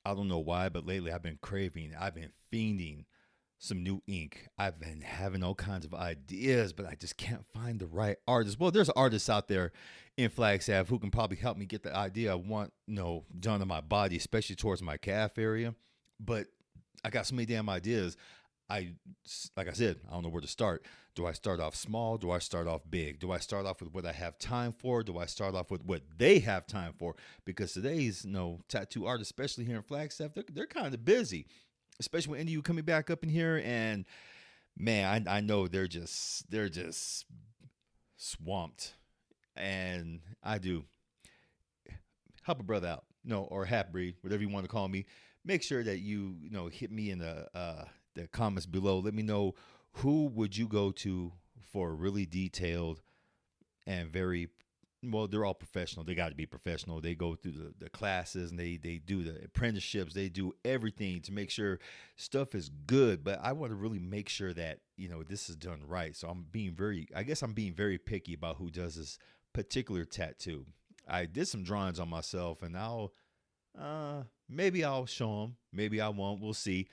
I don't know why, but lately I've been fiending some new ink. I've been having all kinds of ideas, but I just can't find the right artist. Well, there's artists out there in Flagstaff who can probably help me get the idea I want, done on my body, especially towards my calf area. But I got so many damn ideas. I, like I said, I don't know where to start. Do I start off small? Do I start off big? Do I start off with what I have time for? Do I start off with what they have time for? Because today's, tattoo artists, especially here in Flagstaff, they're kind of busy, especially when any of you coming back up in here. And man, I know they're just swamped. And I do help a brother out, or half breed, whatever you want to call me. Make sure that hit me in the comments below. Let me know who would you go to for a really detailed and very well. They're all professional. They got to be professional. They go through the classes and they do the apprenticeships. They do everything to make sure stuff is good. But I want to really make sure that this is done right. So I guess I'm being very picky about who does this particular tattoo. I did some drawings on myself, and maybe I'll show them. Maybe I won't. We'll see.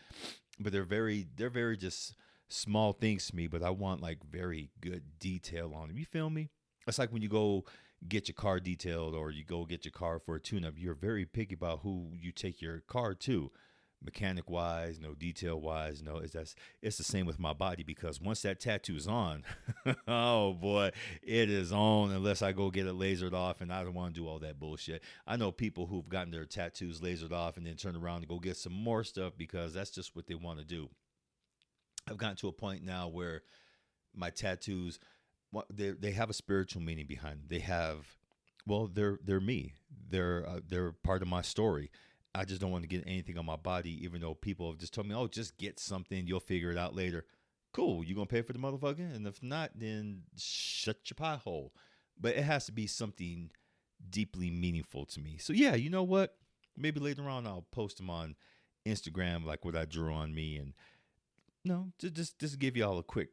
But they're very just small things to me. But I want like very good detail on them. You feel me? It's like when you go get your car detailed or you go get your car for a tune-up. You're very picky about who you take your car to, mechanic wise, no detail wise. No, it's the same with my body because once that tattoo is on, oh boy, it is on unless I go get it lasered off, and I don't want to do all that bullshit. I know people who've gotten their tattoos lasered off and then turn around and go get some more stuff because that's just what they want to do. I've gotten to a point now where my tattoos, they have a spiritual meaning behind them. They have, well, they're me. They're part of my story. I just don't want to get anything on my body, even though people have just told me, "Oh, just get something. You'll figure it out later." Cool. You gonna pay for the motherfucker? And if not, then shut your pie hole. But it has to be something deeply meaningful to me. So yeah, you know what? Maybe later on I'll post them on Instagram, like what I drew on me, and no, just give y'all a quick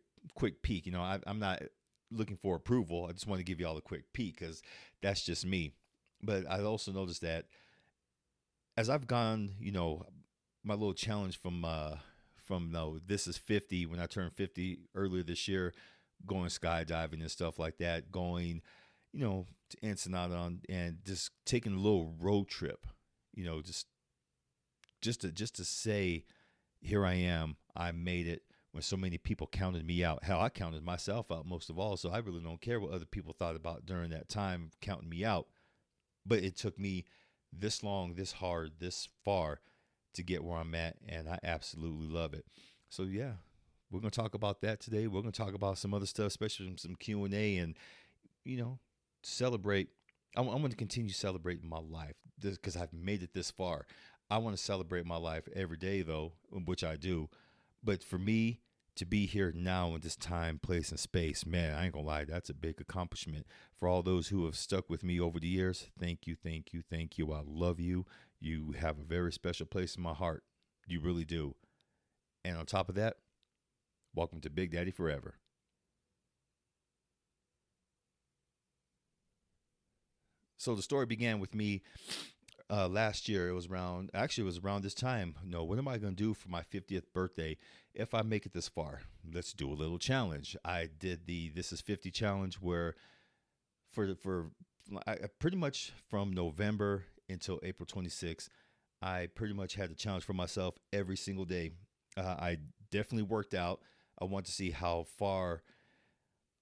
peek. I'm not looking for approval. I just want to give y'all a quick peek because that's just me. But I also noticed that as I've gone, my little challenge from no, this is 50 when I turned 50 earlier this year, going skydiving and stuff like that, going, to Ensenada and just taking a little road trip, just to say, here I am, I made it. When so many people counted me out, hell, I counted myself out most of all. So I really don't care what other people thought about during that time counting me out. But it took me this long, this hard, this far to get where I'm at, and I absolutely love it. So yeah, we're gonna talk about that today. We're gonna talk about some other stuff, especially some Q&A, and you know, celebrate. I'm going to continue celebrating my life because I've made it this far. I want to celebrate my life every day, though, which I do. But for me to be here now in this time, place, and space, man, I ain't gonna lie, that's a big accomplishment. For all those who have stuck with me over the years, thank you, thank you, thank you. I love you. You have a very special place in my heart. You really do. And on top of that, welcome to Big Daddy Forever. So the story began with me last year. It was around this time. No, what am I going to do for my 50th birthday if I make it this far? Let's do a little challenge. I did the This is 50 challenge where for I pretty much from November until April 26th, I pretty much had the challenge for myself every single day. I definitely worked out. I want to see how far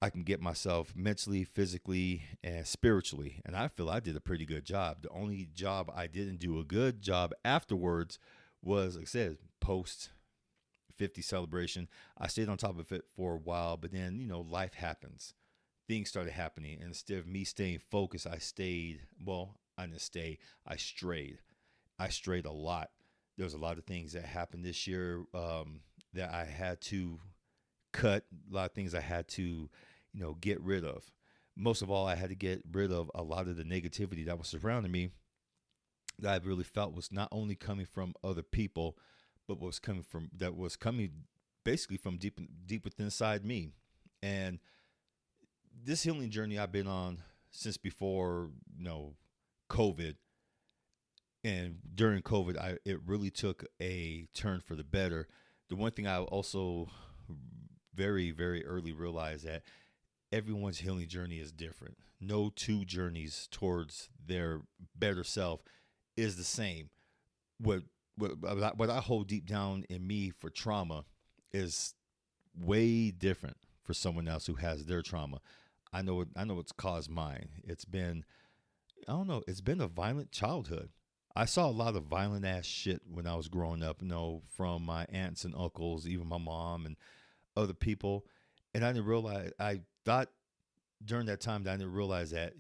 I can get myself mentally, physically, and spiritually. And I feel I did a pretty good job. The only job I didn't do a good job afterwards was, like I said, post 50 celebration. I stayed on top of it for a while, but then, life happens. Things started happening. And instead of me staying focused, I didn't stay, I strayed. I strayed a lot. There was a lot of things that happened this year that I had to cut, a lot of things I had to, get rid of. Most of all, I had to get rid of a lot of the negativity that was surrounding me that I really felt was not only coming from other people, but was coming basically from deep within inside me. And this healing journey I've been on since before, COVID, And during COVID, it really took a turn for the better. The one thing I also very, very early realized that everyone's healing journey is different. No two journeys towards their better self is the same. What what I hold deep down in me for trauma is way different for someone else who has their trauma. I know it's caused mine. It's been I don't know, it's been a violent childhood. I saw a lot of violent ass shit when I was growing up, from my aunts and uncles, even my mom and other people. And I didn't realize I thought during that time that I didn't realize that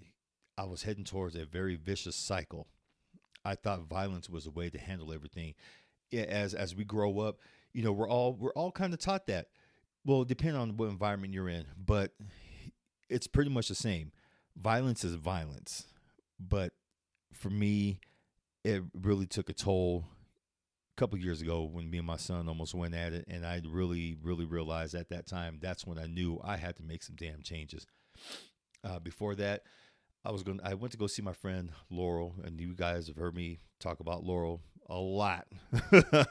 I was heading towards a very vicious cycle. I thought violence was a way to handle everything. As we grow up, we're all kind of taught that. Well, depending on what environment you're in, but it's pretty much the same. Violence is violence, but for me, it really took a toll a couple years ago when me and my son almost went at it, and I really, really realized at that time that's when I knew I had to make some damn changes. Before that, I went to go see my friend Laurel, and you guys have heard me talk about Laurel a lot,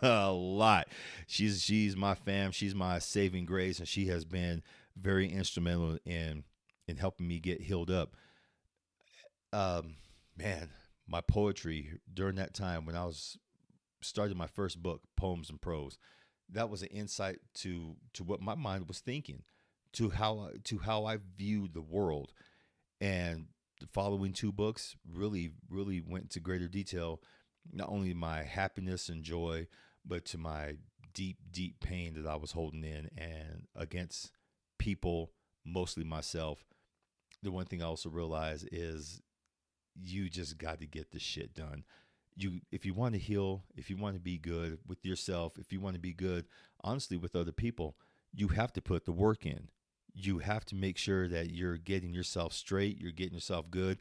a lot. She's my fam. She's my saving grace, and she has been very instrumental in helping me get healed up. Um, Man, my poetry during that time when I was started my first book, Poems and Prose, that was an insight to what my mind was thinking, to how I viewed the world. And the following two books really went into greater detail, not only my happiness and joy, but to my deep pain that I was holding in and against people, mostly myself. The one thing I also realized is you just got to get this shit done. If you want to heal, if you want to be good with yourself, if you want to be good honestly with other people, you have to put the work in. You have to make sure that you're getting yourself straight, you're getting yourself good.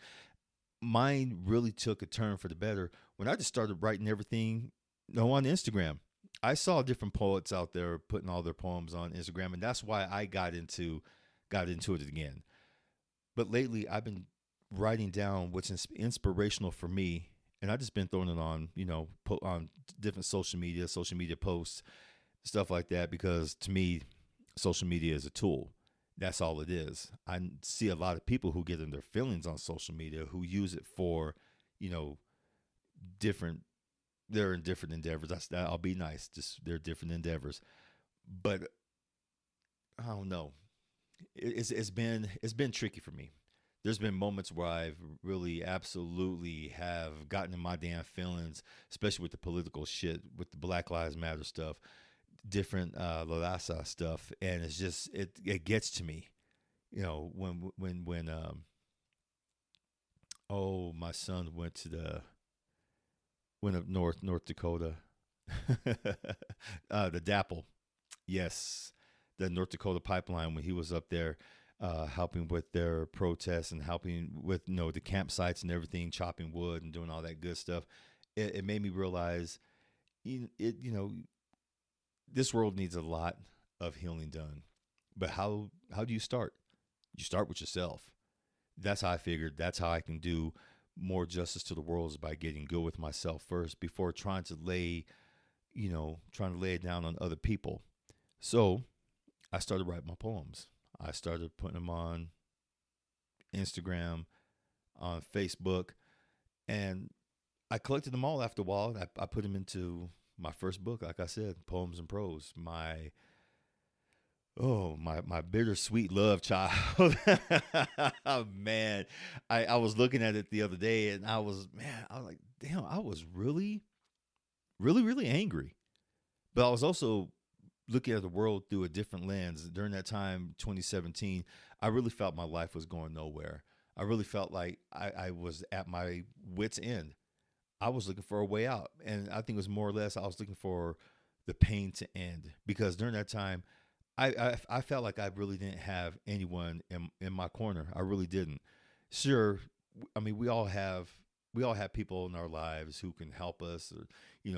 Mine really took a turn for the better when I just started writing everything, on Instagram. I saw different poets out there putting all their poems on Instagram, and that's why I got into it again. But lately, I've been writing down what's inspirational for me, and I've just been throwing it on, on different social media posts, stuff like that, because to me, social media is a tool. That's all it is. I see a lot of people who get in their feelings on social media who use it for, you know, different. They're in different endeavors. I'll be nice. Just they're different endeavors, but I don't know. It's been tricky for me. There's been moments where I've really absolutely have gotten in my damn feelings, especially with the political shit, with the Black Lives Matter stuff, different Lalasa stuff, and it gets to me. When oh, my son went up North Dakota, the DAPL, yes, the North Dakota pipeline, when he was up there helping with their protests and helping with the campsites and everything, chopping wood and doing all that good stuff. It made me realize this world needs a lot of healing done. But how do you start? You start with yourself. That's how I figured. That's how I can do more justice to the world, is by getting good with myself first before trying to lay it down on other people. So I started writing my poems. I started putting them on Instagram, on Facebook, and I collected them all after a while. I put them into my first book, like I said, Poems and Prose. My bittersweet love child. Oh, man. I was looking at it the other day, and I was like, damn, I was really, really, really angry. But I was also looking at the world through a different lens. During that time, 2017, I really felt my life was going nowhere. I really felt like I was at my wits' end. I was looking for a way out. And I think it was more or less I was looking for the pain to end, because during that time, I felt like I really didn't have anyone in my corner. I really didn't. Sure, I mean we all have people in our lives who can help us, or,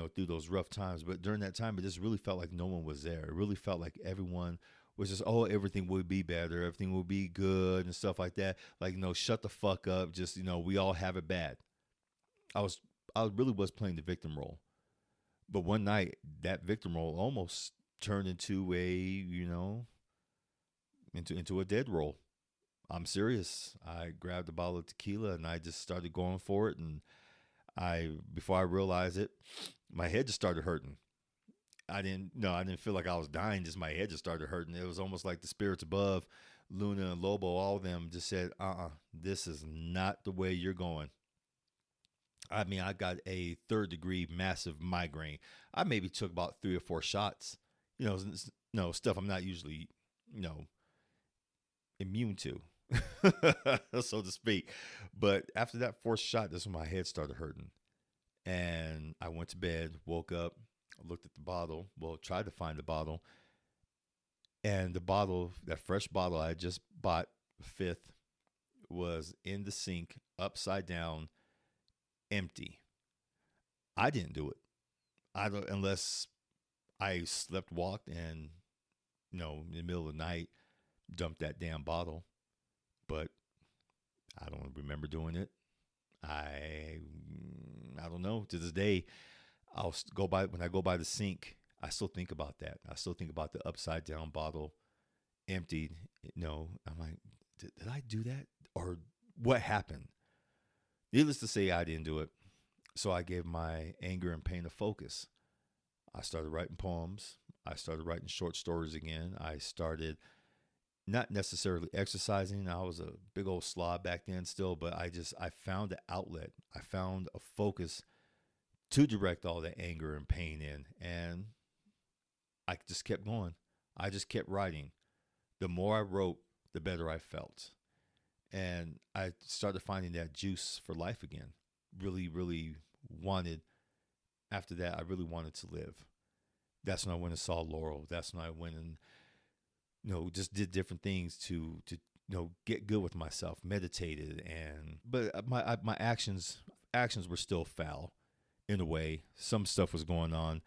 through those rough times. But during that time, it just really felt like no one was there. It really felt like everyone was just, oh, everything would be better, everything would be good, and stuff like that. Like, shut the fuck up. Just, we all have it bad. I was I really was playing the victim role. But one night, that victim role almost turned into a, into a dead role. I'm serious. I grabbed a bottle of tequila and I just started going for it. And before I realized it, my head just started hurting. I didn't feel like I was dying. Just my head just started hurting. It was almost like the spirits above, Luna and Lobo, all of them just said, this is not the way you're going. I mean, I got a third degree massive migraine. I maybe took about 3 or 4 shots, stuff I'm not usually, you know, immune to, so to speak. But after that fourth shot, that's when my head started hurting. And I went to bed, woke up, looked at the bottle. Well, tried to find the bottle. And the bottle, that fresh bottle I just bought, fifth, was in the sink, upside down, empty. I didn't do it. I don't, unless I slept, walked, and in the middle of the night, dumped that damn bottle. But I don't remember doing it. I don't know. To this day, when I go by the sink, I still think about that. I still think about the upside down bottle, emptied. I'm like, did I do that, or what happened? Needless to say, I didn't do it. So I gave my anger and pain a focus. I started writing poems. I started writing short stories again. I started not necessarily exercising. I was a big old slob back then still, but I found an outlet. I found a focus to direct all that anger and pain in. And I just kept going. I just kept writing. The more I wrote, the better I felt. And I started finding that juice for life again. Really, really after that, I really wanted to live. That's when I went and saw Laurel. That's when I went and, just did different things to get good with myself, meditated. But my actions were still foul in a way. Some stuff was going on.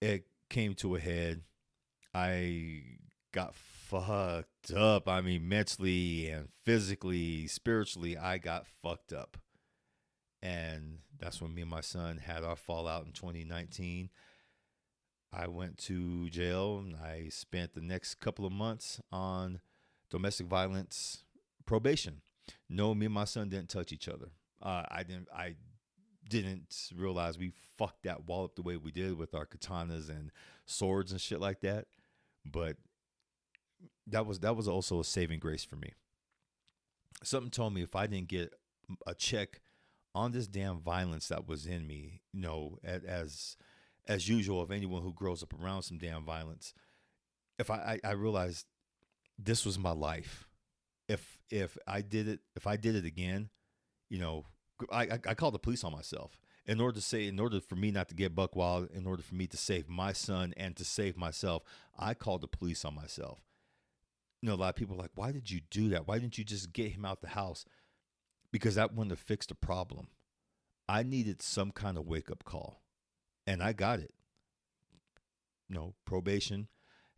It came to a head. I got fucked up. I mean, mentally and physically, spiritually, I got fucked up. And that's when me and my son had our fallout in 2019. I went to jail and I spent the next couple of months on domestic violence probation. No, me and my son didn't touch each other. I didn't realize we fucked that wall up the way we did with our katanas and swords and shit like that. But that was also a saving grace for me. Something told me if I didn't get a check on this damn violence that was in me, as usual of anyone who grows up around some damn violence, if I realized this was my life. If I did it again, I called the police on myself. In order for me not to get buck wild, in order for me to save my son and to save myself, I called the police on myself. A lot of people are like, why did you do that? Why didn't you just get him out the house? Because that wouldn't have fixed the problem. I needed some kind of wake-up call. And I got it. Probation.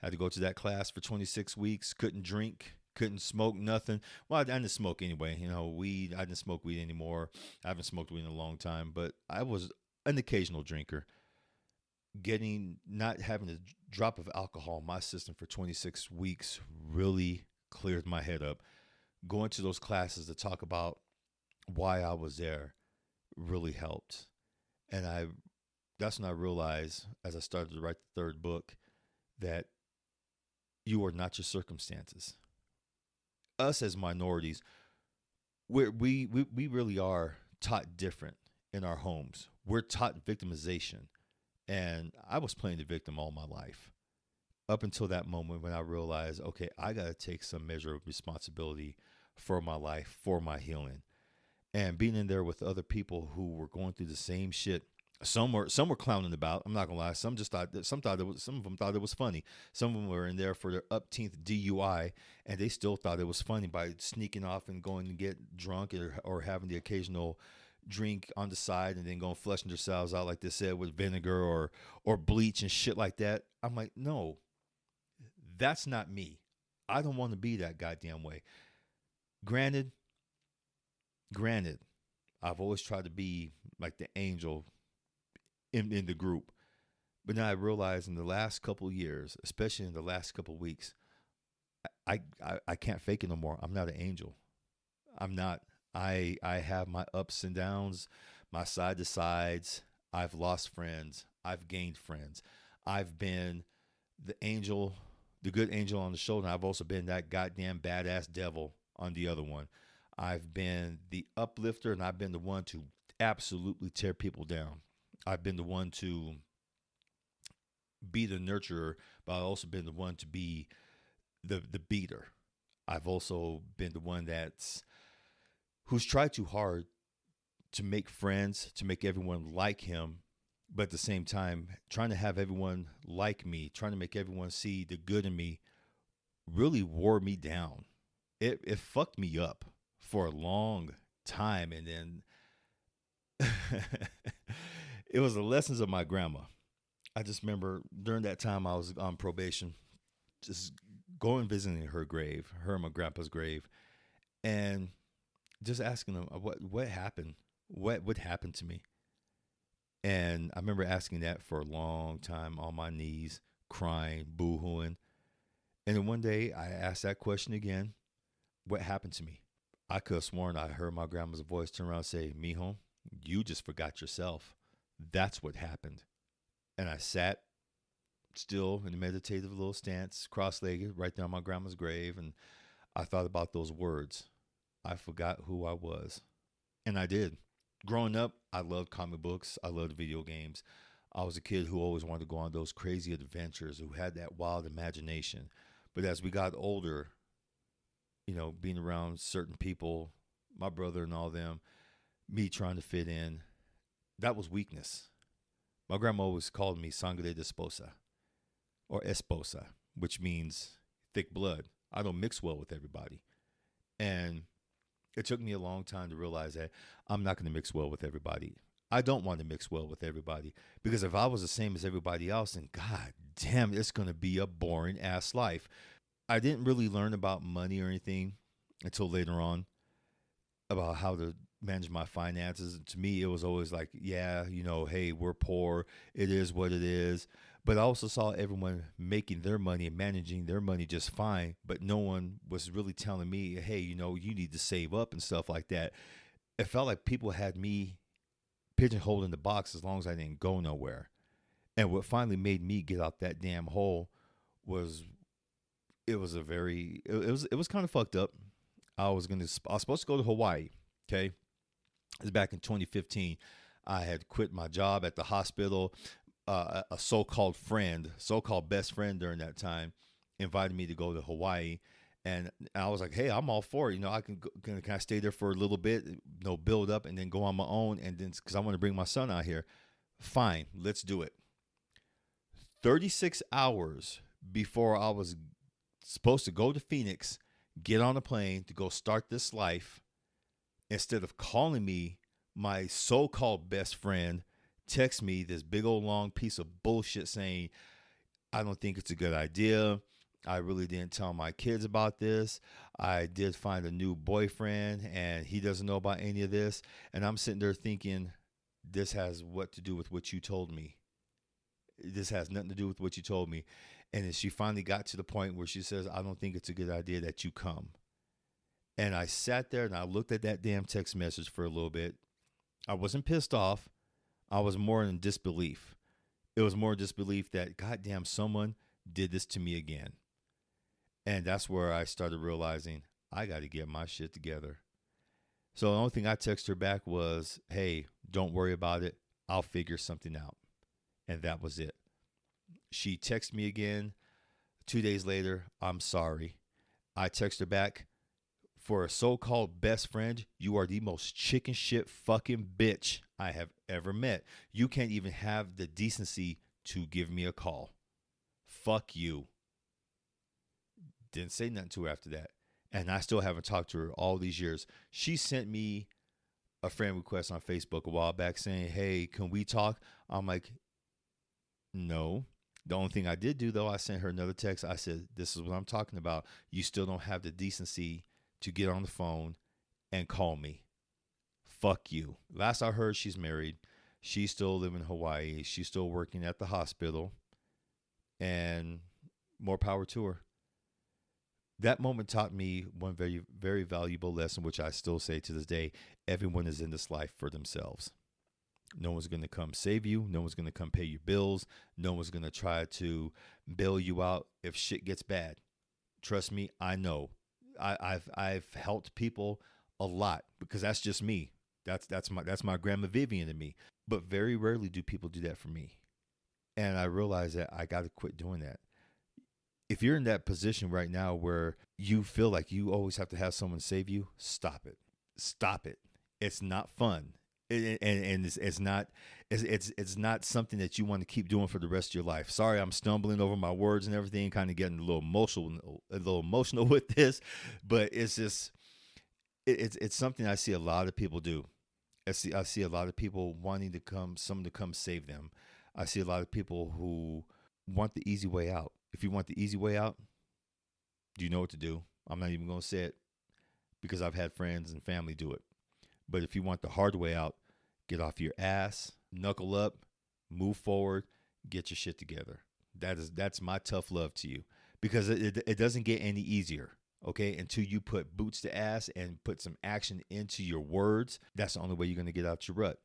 Had to go to that class for 26 weeks. Couldn't drink. Couldn't smoke nothing. Well, I didn't smoke anyway. Weed. I didn't smoke weed anymore. I haven't smoked weed in a long time. But I was an occasional drinker. Not having a drop of alcohol in my system for 26 weeks really cleared my head up. Going to those classes to talk about why I was there really helped. And that's when I realized, as I started to write the third book, that you are not your circumstances. Us as minorities, we really are taught different in our homes. We're taught victimization. And I was playing the victim all my life, up until that moment when I realized, okay, I got to take some measure of responsibility for my life, for my healing. And being in there with other people who were going through the same shit. Some were clowning about. I'm not gonna lie. Some of them thought it was funny. Some of them were in there for their upteenth DUI, and they still thought it was funny by sneaking off and going to get drunk or having the occasional drink on the side and then going flushing themselves out, like they said, with vinegar or bleach and shit like that. I'm like, no, that's not me. I don't want to be that goddamn way. Granted, I've always tried to be like the angel in the group. But now I realize in the last couple years, especially in the last couple weeks, I can't fake it no more. I'm not an angel. I'm not. I have my ups and downs, my side to sides. I've lost friends. I've gained friends. I've been the angel, the good angel on the shoulder. I've also been that goddamn badass devil on the other one. I've been the uplifter, and I've been the one to absolutely tear people down. I've been the one to be the nurturer, but I've also been the one to be the beater. I've also been the one who's tried too hard to make friends, to make everyone like him, but at the same time, trying to have everyone like me, trying to make everyone see the good in me, really wore me down. It fucked me up for a long time, and then it was the lessons of my grandma. I just remember during that time I was on probation, just going visiting her grave, her and my grandpa's grave, and just asking them what happened, what would happen to me. And I remember asking that for a long time on my knees, crying, boo-hooing. And then one day I asked that question again, what happened to me? I could have sworn I heard my grandma's voice turn around and say, Mijo, you just forgot yourself. That's what happened. And I sat still in a meditative little stance, cross-legged, right there on my grandma's grave, and I thought about those words. I forgot who I was. And I did. Growing up, I loved comic books. I loved video games. I was a kid who always wanted to go on those crazy adventures, who had that wild imagination. But as we got older, being around certain people, my brother and all them, me trying to fit in, that was weakness. My grandma always called me sangre de esposa or esposa, which means thick blood. I don't mix well with everybody. And it took me a long time to realize that I'm not going to mix well with everybody. I don't want to mix well with everybody, because if I was the same as everybody else, then god damn, it's going to be a boring ass life. I didn't really learn about money or anything until later on, about how to manage my finances. To me, it was always like, yeah, hey, we're poor. It is what it is. But I also saw everyone making their money and managing their money just fine. But no one was really telling me, hey, you need to save up and stuff like that. It felt like people had me pigeonholed in the box as long as I didn't go nowhere. And what finally made me get out that damn hole was, it was kind of fucked up. I was supposed to go to Hawaii. Okay. It was back in 2015. I had quit my job at the hospital. A so-called best friend during that time, invited me to go to Hawaii. And I was like, hey, I'm all for it. I can I stay there for a little bit, build up, and then go on my own. And then, because I want to bring my son out here. Fine, let's do it. 36 hours before I was supposed to go to Phoenix, get on a plane to go start this life, instead of calling me, my so-called best friend text me this big old long piece of bullshit saying, I don't think it's a good idea. I really didn't tell my kids about this. I did find a new boyfriend and he doesn't know about any of this. And I'm sitting there thinking, this has what to do with what you told me. This has nothing to do with what you told me. And then she finally got to the point where she says, I don't think it's a good idea that you come. And I sat there and I looked at that damn text message for a little bit. I wasn't pissed off. I was more in disbelief. It was more disbelief that, goddamn, someone did this to me again. And that's where I started realizing I got to get my shit together. So the only thing I texted her back was, hey, don't worry about it. I'll figure something out. And that was it. She texted me again 2 days later. I'm sorry. I texted her back, for a so-called best friend, you are the most chicken shit fucking bitch I have ever met. You can't even have the decency to give me a call. Fuck you. Didn't say nothing to her after that. And I still haven't talked to her all these years. She sent me a friend request on Facebook a while back saying, hey, can we talk? I'm like, no. The only thing I did do, though, I sent her another text. I said, this is what I'm talking about. You still don't have the decency to get on the phone and call me. fuck you. Last I heard, she's married. She's still living in Hawaii. She's still working at the hospital. And more power to her. That moment taught me one very, very valuable lesson, which I still say to this day. Everyone is in this life for themselves. No one's going to come save you. No one's going to come pay your bills. No one's going to try to bail you out if shit gets bad. Trust me, I know. I've helped people a lot because that's just me. That's my grandma Vivian and me. But very rarely do people do that for me. And I realize that I got to quit doing that. If you're in that position right now where you feel like you always have to have someone save you, stop it. Stop it. It's not fun. It's not something that you want to keep doing for the rest of your life. Sorry, I'm stumbling over my words and everything, kind of getting a little emotional with this, but it's just it's something I see a lot of people do. I see a lot of people wanting someone to come save them. I see a lot of people who want the easy way out. If you want the easy way out, do you know what to do? I'm not even going to say it because I've had friends and family do it. But if you want the hard way out, get off your ass, knuckle up, move forward, get your shit together. That's my tough love to you, because it doesn't get any easier, okay? Until you put boots to ass and put some action into your words, that's the only way you're going to get out your rut.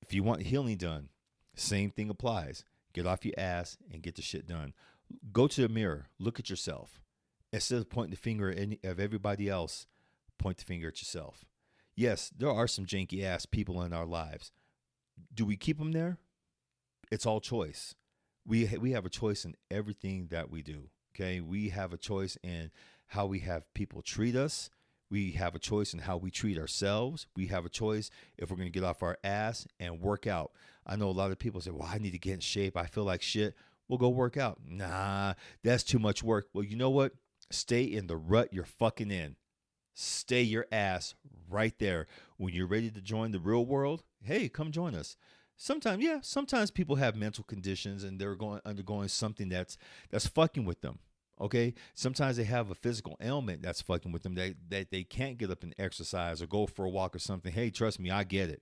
If you want healing done, same thing applies. Get off your ass and get the shit done. Go to the mirror, look at yourself. Instead of pointing the finger at everybody else, point the finger at yourself. Yes, there are some janky ass people in our lives. Do we keep them there? It's all choice. We have a choice in everything that we do. Okay, we have a choice in how we have people treat us. We have a choice in how we treat ourselves. We have a choice if we're going to get off our ass and work out. I know a lot of people say, well, I need to get in shape. I feel like shit. We'll go work out. Nah, that's too much work. Well, you know what? Stay in the rut you're fucking in. Stay your ass right there. When you're ready to join the real world, hey, come join us. Sometimes people have mental conditions and they're undergoing something that's fucking with them. Okay? Sometimes they have a physical ailment that's fucking with them that they can't get up and exercise or go for a walk or something. Hey, trust me, I get it.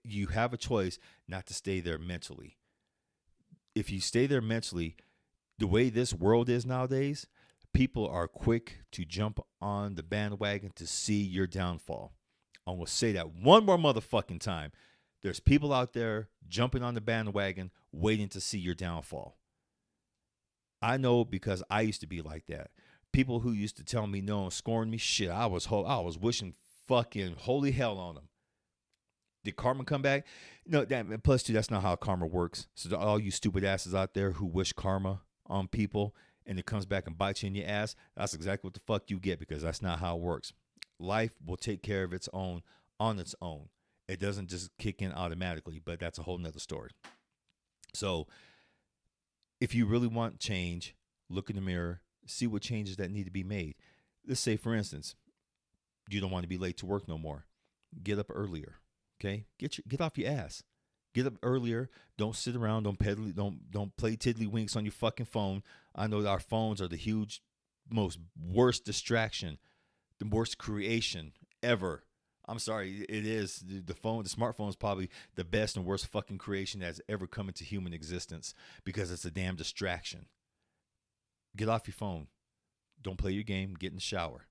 You have a choice not to stay there mentally. If you stay there mentally, the way this world is nowadays, people are quick to jump on the bandwagon to see your downfall. I'm going to say that one more motherfucking time. There's people out there jumping on the bandwagon waiting to see your downfall. I know because I used to be like that. People who used to tell me no and scorn me, shit, I was wishing fucking holy hell on them. Did karma come back? No, plus two, that's not how karma works. So to all you stupid asses out there who wish karma on people and it comes back and bites you in your ass, that's exactly what the fuck you get, because that's not how it works. Life will take care of its own on its own. It doesn't just kick in automatically, but that's a whole nother story. So if you really want change, look in the mirror, see what changes that need to be made. Let's say, for instance, you don't want to be late to work no more. Get up earlier. Okay? Get off your ass. Get up earlier. Don't sit around. Don't play tiddlywinks on your fucking phone. I know our phones are the worst distraction, the worst creation ever. I'm sorry, it is. The smartphone is probably the best and worst fucking creation that's ever come into human existence, because it's a damn distraction. Get off your phone. Don't play your game. Get in the shower.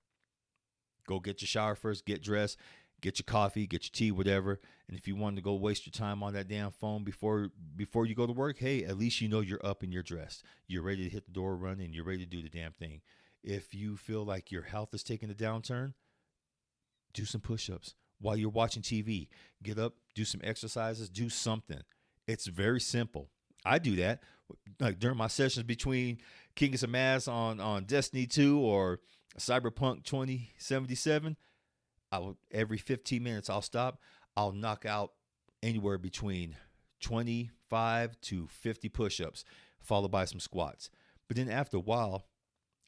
Go get your shower first. Get dressed. Get your coffee, get your tea, whatever. And if you want to go waste your time on that damn phone before you go to work, hey, at least you know you're up and you're dressed. You're ready to hit the door run and you're ready to do the damn thing. If you feel like your health is taking a downturn, do some push-ups while you're watching TV. Get up, do some exercises, do something. It's very simple. I do that like during my sessions between King of Some Ass on Destiny 2 or Cyberpunk 2077. Every 15 minutes, I'll stop. I'll knock out anywhere between 25 to 50 push-ups, followed by some squats. But then after a while,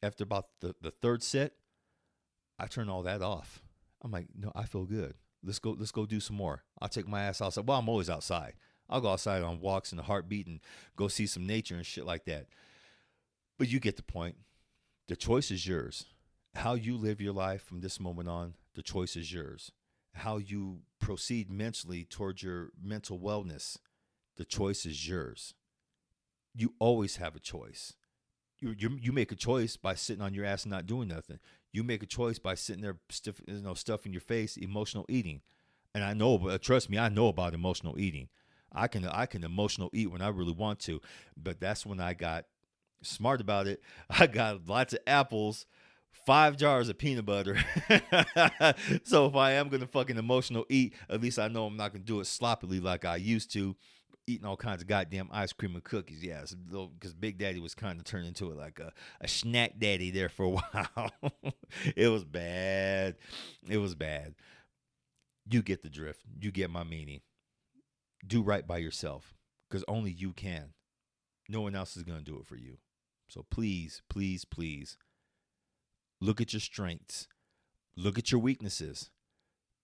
after about the third set, I turn all that off. I'm like, no, I feel good. Let's go do some more. I'll take my ass outside. Well, I'm always outside. I'll go outside on walks in the heartbeat and go see some nature and shit like that. But you get the point. The choice is yours. How you live your life from this moment on, the choice is yours. how you proceed mentally towards your mental wellness, the choice is yours. You always have a choice. You make a choice by sitting on your ass and not doing nothing. You make a choice by sitting there stuffing your face, emotional eating. And I know, but trust me, I know about emotional eating. I can emotional eat when I really want to, but that's when I got smart about it. I got lots of apples, 5 jars of peanut butter. So if I am gonna fucking emotional eat, at least I know I'm not gonna do it sloppily like I used to, eating all kinds of goddamn ice cream and cookies. Yeah, because Big Daddy was kind of turned into it like a snack daddy there for a while. It was bad. It was bad. You get the drift. You get my meaning. Do right by yourself because only you can. No one else is going to do it for you. So please, please, please look at your strengths, look at your weaknesses,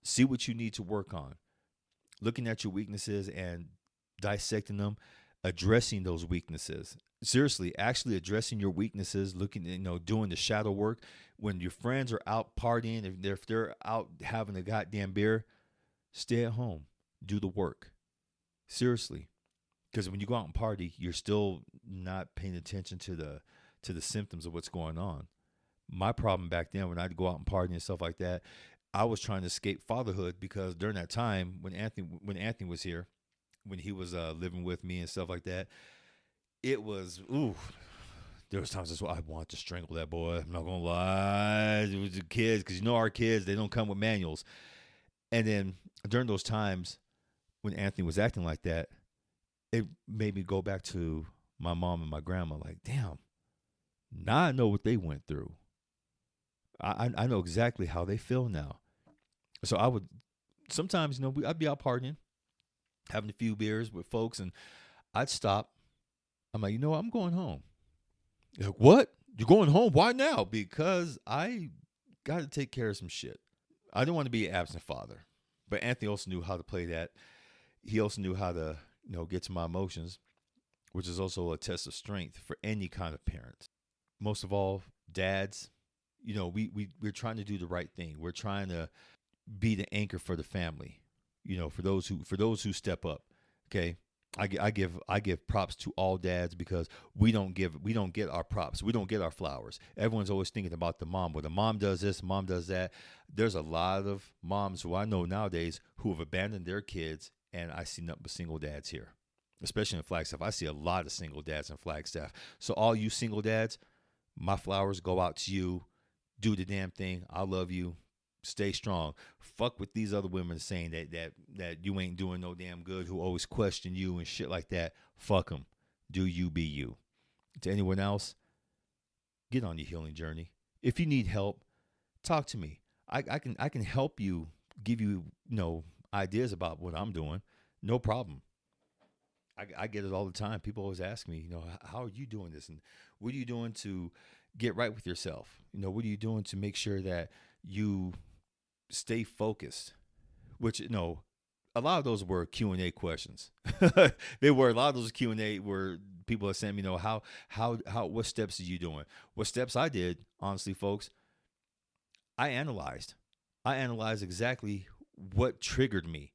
see what you need to work on. Looking at your weaknesses and dissecting them, addressing those weaknesses. Seriously, actually addressing your weaknesses, looking, doing the shadow work. When your friends are out partying, if they're out having a goddamn beer, stay at home, do the work. Seriously, because when you go out and party, you're still not paying attention to the symptoms of what's going on. My problem back then, when I'd go out and party and stuff like that, I was trying to escape fatherhood because during that time when Anthony was here, when he was living with me and stuff like that, it was there was times I wanted to strangle that boy. I'm not gonna lie, it was the kids because our kids, they don't come with manuals. And then during those times when Anthony was acting like that, it made me go back to my mom and my grandma. Like, damn, now I know what they went through. I know exactly how they feel now. So I would sometimes, I'd be out partying, having a few beers with folks, and I'd stop. I'm like, I'm going home. They're like, what? You're going home? Why now? Because I got to take care of some shit. I didn't want to be an absent father. But Anthony also knew how to play that. He also knew how to, get to my emotions, which is also a test of strength for any kind of parent. Most of all, dads, we're trying to do the right thing. We're trying to be the anchor for the family, for those who step up. Okay. I give props to all dads because we don't get our props. We don't get our flowers. Everyone's always thinking about the mom. Well, the mom does this, mom does that. There's a lot of moms who I know nowadays who have abandoned their kids, and I see nothing but single dads here, especially in Flagstaff. I see a lot of single dads in Flagstaff. So all you single dads, my flowers go out to you. Do the damn thing. I love you. Stay strong. Fuck with these other women saying that you ain't doing no damn good, who always question you and shit like that. Fuck them. Do you be you. To anyone else, get on your healing journey. If you need help, talk to me. I can help you, give you ideas about what I'm doing. No problem. I get it all the time. People always ask me, how are you doing this, and what are you doing to get right with yourself? What are you doing to make sure that you stay focused? Which a lot of those were Q&A questions. They were a lot of those Q&A where people are saying, how what steps are you doing? What steps I did, honestly, folks, I analyzed exactly what triggered me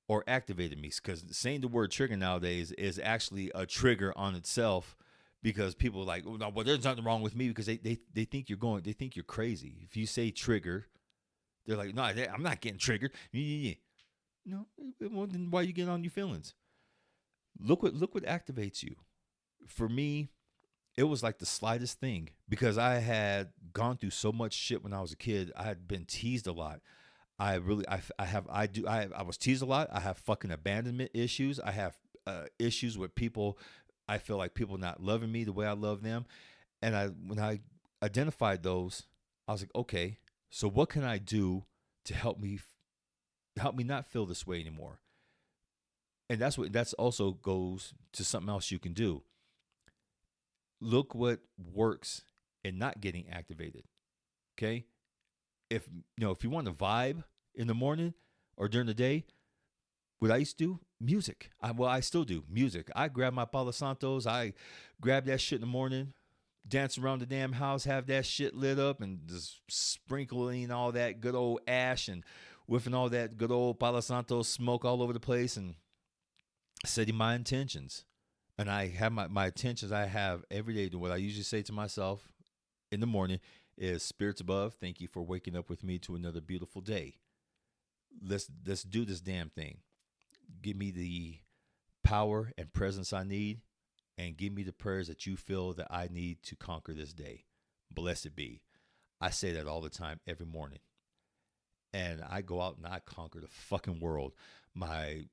or activated me, because saying the word trigger nowadays is actually a trigger on itself, because people are like, well, there's nothing wrong with me, because they think they think you're crazy. If you say trigger, they're like, no, I'm not getting triggered. No, well, then why you getting on your feelings? Look what activates you. For me, it was like the slightest thing, because I had gone through so much shit when I was a kid. I had been teased a lot. I was teased a lot. I have fucking abandonment issues. I have issues with people. I feel like people not loving me the way I love them. And when I identified those, I was like, okay, so what can I do to help me not feel this way anymore? And that's also goes to something else you can do. Look what works in not getting activated. Okay? If you want to vibe in the morning or during the day, what I used to do, music. I still do music. I grab my Palo Santos. I grab that shit in the morning, dance around the damn house, have that shit lit up, and just sprinkling all that good old ash and whiffing all that good old Palo Santo smoke all over the place and setting my intentions. And I have my intentions I have every day. What I usually say to myself in the morning is, spirits above, thank you for waking up with me to another beautiful day. Let's do this damn thing. Give me the power and presence I need, and give me the prayers that you feel that I need to conquer this day. Blessed be. I say that all the time, every morning. And I go out and I conquer the fucking world. My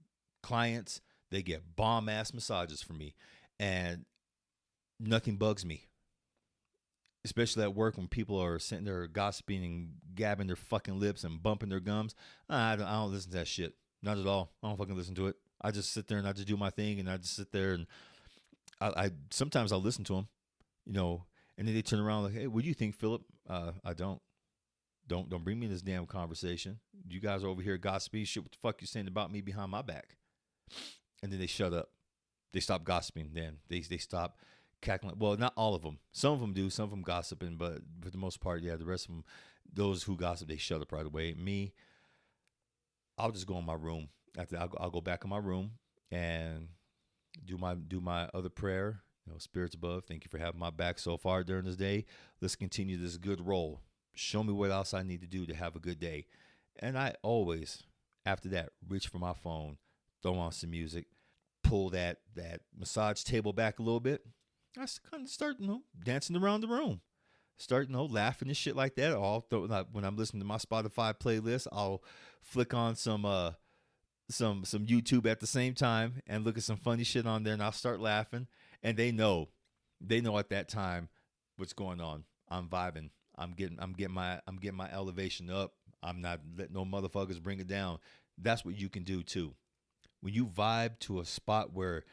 clients, they get bomb ass massages from me, and nothing bugs me. Especially at work when people are sitting there gossiping and gabbing their fucking lips and bumping their gums. I don't listen to that shit. Not at all. I don't fucking listen to it. I just sit there and I just do my thing, and I just sit there and I sometimes I'll listen to them, and then they turn around like, hey, what do you think, Philip? I don't. Don't bring me in this damn conversation. You guys are over here gossiping shit. What the fuck you saying about me behind my back? And then they shut up. They stop gossiping. Then they stop cackling. Well, not all of them. Some of them do. Some of them gossiping, but for the most part, yeah, the rest of them, those who gossip, they shut up right away. Me, I'll just go in my room. After I'll go back in my room and do my other prayer. Spirits above, thank you for having my back so far during this day. Let's continue this good roll. Show me what else I need to do to have a good day. And I always, after that, reach for my phone, throw on some music, pull that massage table back a little bit. I kind of start, dancing around the room. Start, laughing and shit like that. When I'm listening to my Spotify playlist, I'll flick on some YouTube at the same time and look at some funny shit on there, and I'll start laughing. And they know at that time what's going on. I'm vibing. I'm getting my elevation up. I'm not letting no motherfuckers bring it down. That's what you can do too. When you vibe to a spot where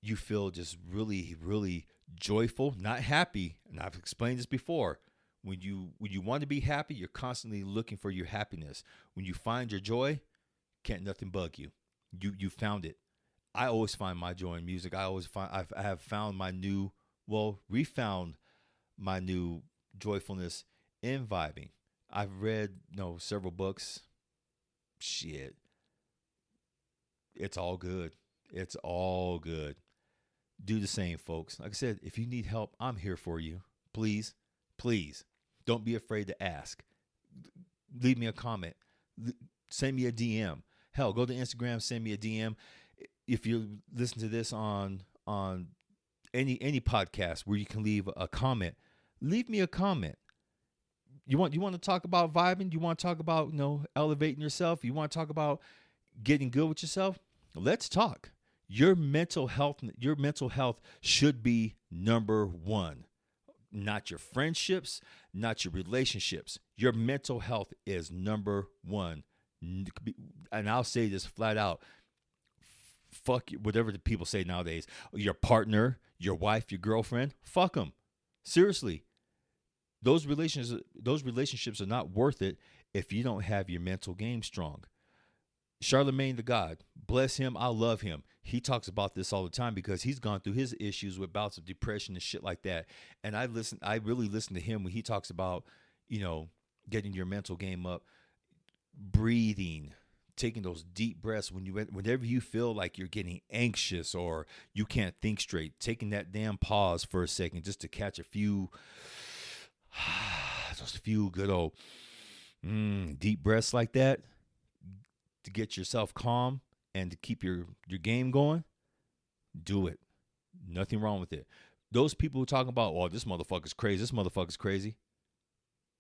you feel just really, really joyful, not happy, and I've explained this before. When you want to be happy, you're constantly looking for your happiness. When you find your joy, can't nothing bug you. You found it. I always find my joy in music. I have found refound my new joyfulness in vibing. I've read several books. Shit. It's all good. It's all good. Do the same, folks. Like I said, if you need help, I'm here for you. Please, please, don't be afraid to ask. Leave me a comment. Send me a DM. Hell, go to Instagram, send me a DM. If you listen to this on any podcast where you can leave a comment, leave me a comment. You want to talk about vibing? You want to talk about elevating yourself? You want to talk about getting good with yourself? Let's talk. Your mental health should be number one. Not your friendships, not your relationships. Your mental health is number one. And I'll say this flat out. Fuck whatever the people say nowadays. Your partner, your wife, your girlfriend, fuck them. Seriously. Those relationships are not worth it if you don't have your mental game strong. Charlemagne the God, bless him, I love him. He talks about this all the time because he's gone through his issues with bouts of depression and shit like that. And I really listen to him when he talks about, getting your mental game up, breathing, taking those deep breaths whenever you feel like you're getting anxious or you can't think straight, taking that damn pause for a second just to catch those few good old deep breaths like that to get yourself calm and to keep your game going. Do it. Nothing wrong with it. Those people who talk about, oh, this motherfucker's crazy.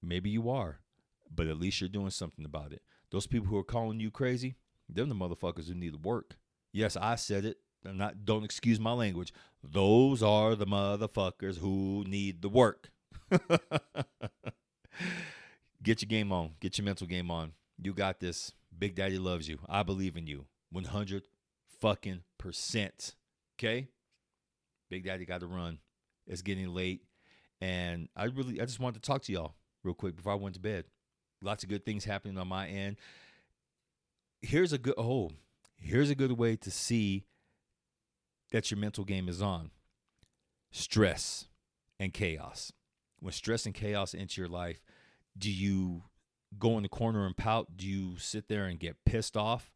Maybe you are, but at least you're doing something about it. Those people who are calling you crazy, they're the motherfuckers who need to work. Yes, I said it. Don't excuse my language. Those are the motherfuckers who need the work. Get your game on. Get your mental game on. You got this. Big Daddy loves you. I believe in you. 100 fucking %. Okay? Big Daddy got to run. It's getting late. And I just wanted to talk to y'all real quick before I went to bed. Lots of good things happening on my end. Here's a good way to see that your mental game is on. Stress and chaos. When stress and chaos enter your life, do you go in the corner and pout? Do you sit there and get pissed off?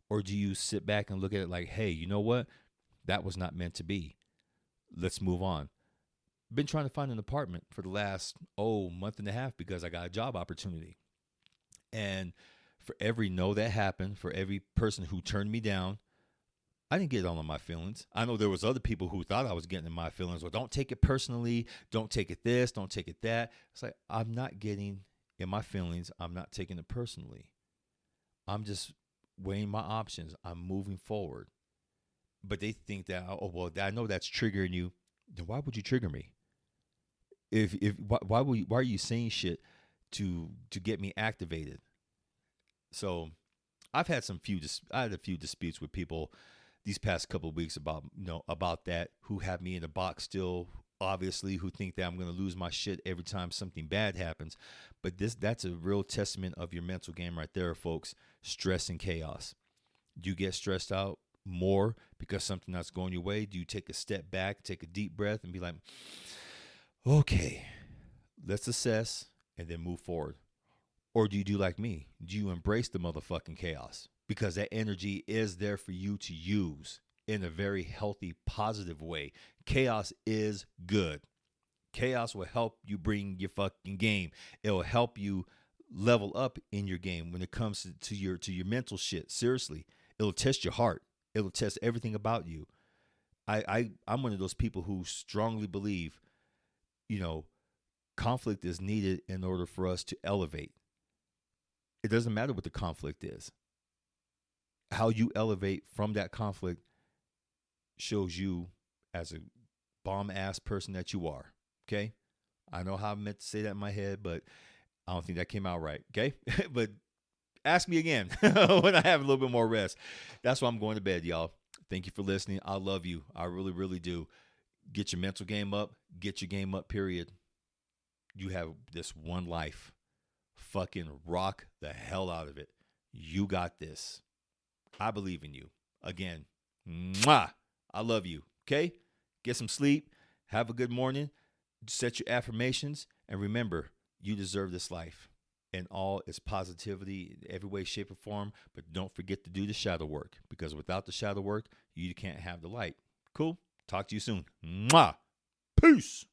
Or do you sit back and look at it like, hey, you know what? That was not meant to be. Let's move on. Been trying to find an apartment for the last, month and a half because I got a job opportunity. And for every no that happened, for every person who turned me down, I didn't get all of my feelings. I know there was other people who thought I was getting in my feelings. Well, don't take it personally. Don't take it this. Don't take it that. It's like, I'm not getting in my feelings. I'm not taking it personally. I'm just weighing my options. I'm moving forward. But they think that, I know that's triggering you. Then why would you trigger me? Why are you saying shit to get me activated? So I've had I had a few disputes with people these past couple of weeks about that, who have me in a box still, obviously, who think that I'm going to lose my shit every time something bad happens. But that's a real testament of your mental game right there, folks. Stress and chaos. Do you get stressed out more because something that's going your way? Do you take a step back, take a deep breath, and be like, okay, let's assess and then move forward? Or do you do like me? Do you embrace the motherfucking chaos? Because that energy is there for you to use in a very healthy, positive way. Chaos is good. Chaos will help you bring your fucking game. It will help you level up in your game when it comes to your mental shit. Seriously, it'll test your heart. It'll test everything about you. I'm one of those people who strongly believe, conflict is needed in order for us to elevate. It doesn't matter what the conflict is. How you elevate from that conflict shows you as a bomb-ass person that you are, okay? I know how I meant to say that in my head, but I don't think that came out right, okay? But ask me again when I have a little bit more rest. That's why I'm going to bed, y'all. Thank you for listening. I love you. I really, really do. Get your mental game up. Get your game up, period. You have this one life. Fucking rock the hell out of it. You got this. I believe in you. Again, mwah, I love you. Okay? Get some sleep. Have a good morning. Set your affirmations. And remember, you deserve this life and all its positivity in every way, shape, or form. But don't forget to do the shadow work, because without the shadow work, you can't have the light. Cool? Talk to you soon. Mwah. Peace.